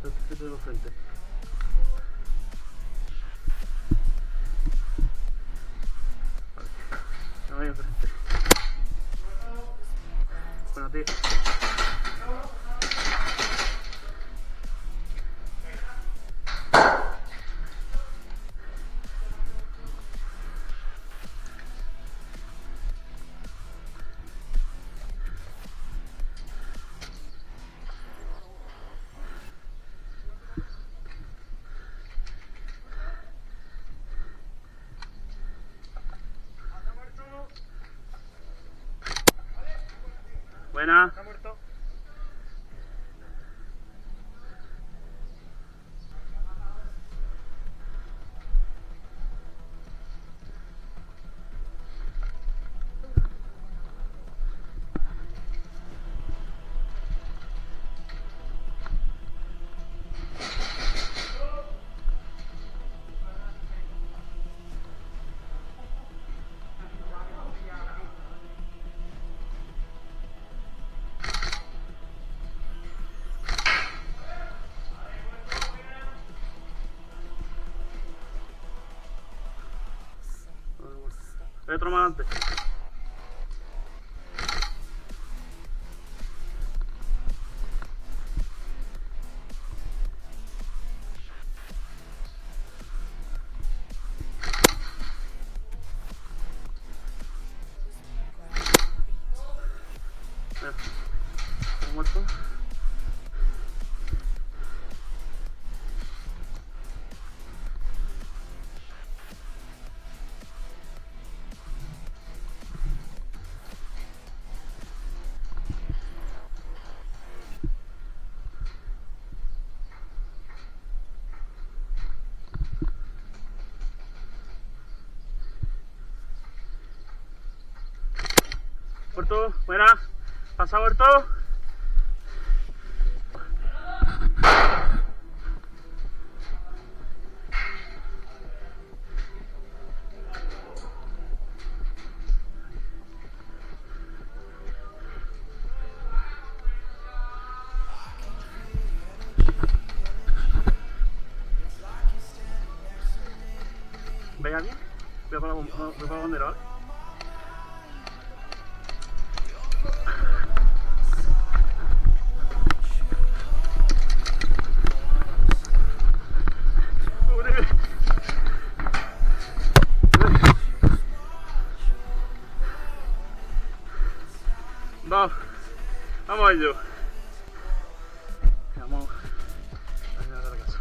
Este tengo frente. Vale. No voy enfrente. Bueno, tío. Buena. Está muerto. Hay otro más antes. ¿Está muerto? Muerto, buena. Pasa muerto. ¿Veis a alguien? Voy a la bandera, ¿vale? Vamos a ello. Vamos a llegar a la casa.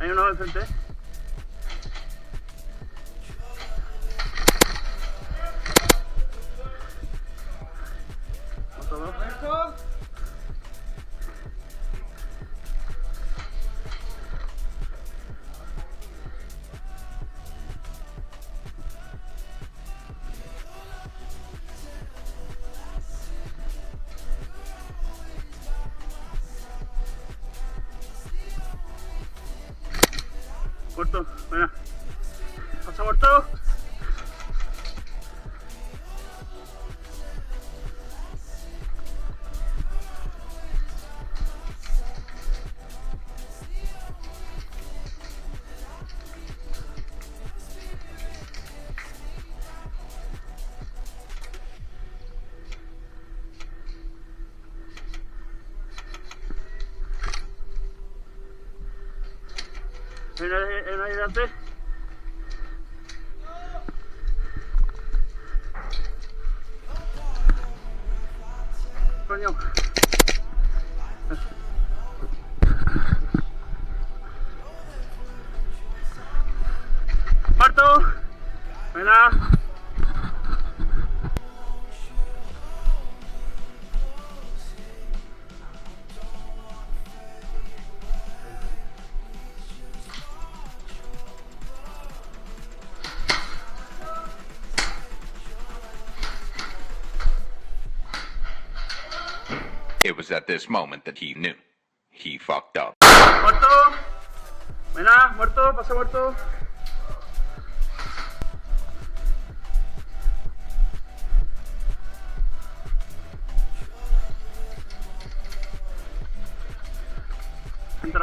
Hay uno al frente. ¿Otro? Muerto, buena. Pasa muerto. ¿Hay una ahí delante? Coño. Muerto. Buena. It was at this moment that he knew. He fucked up. Muerto. Buena, muerto, pasa muerto.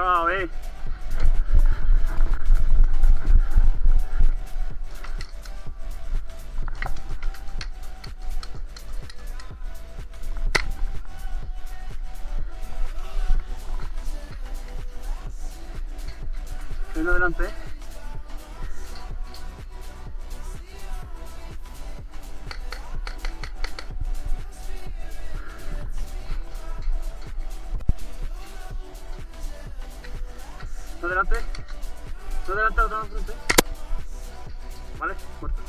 trabajado, Ven adelante, no adelante, no adelante, no adelante. Vale, muerto.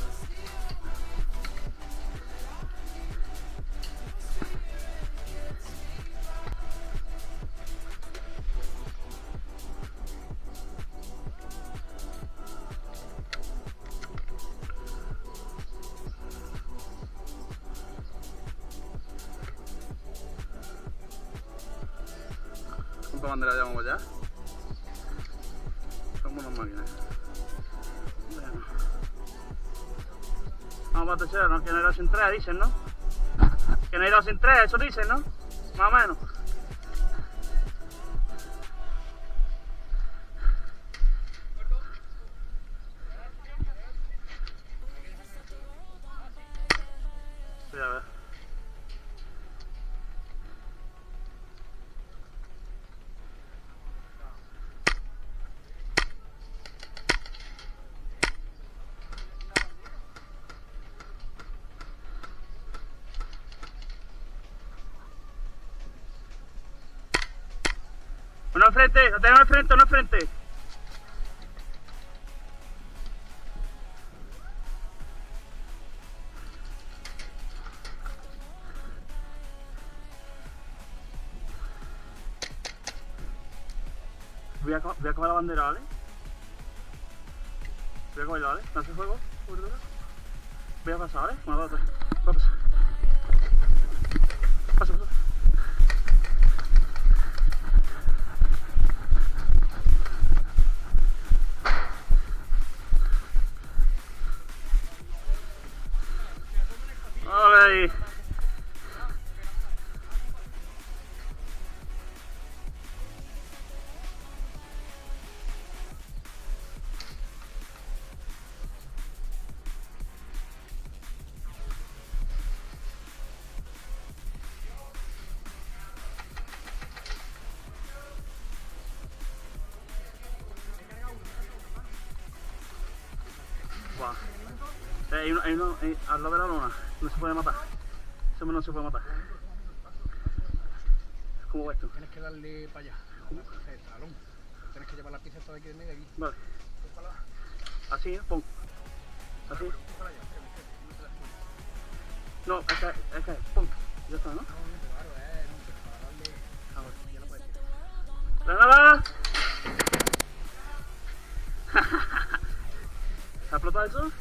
¿Cuánta bandera llevamos ya? Somos unas máquinas. Bueno. Vamos para tercera, ¿no? Que no hay dos sin tres, dicen, ¿no? Que no hay dos sin tres, eso dicen, ¿no? Más o menos. Sí, a ver. Uno enfrente, lo tenemos enfrente, uno enfrente. Voy a coger la bandera, ¿vale? Voy a cogerla, ¿vale? ¿No hace fuego? Voy a pasar, ¿vale? Una, dos, tres. Voy a pasar. Pasa, pasa. Vale. Buah. Hay uno al lado de la lona, no se puede matar. Ese no se puede matar. ¿Cómo va esto? Tienes que darle para allá, el talón. Tienes que llevar la pieza esta de aquí de medio aquí. Vale. Así, pon. Así. No, es que, pon. Ya está, ¿no? No, claro, para darle. A ver. Ya lo puedes. ¡Granada! ¿Se ha explotado eso?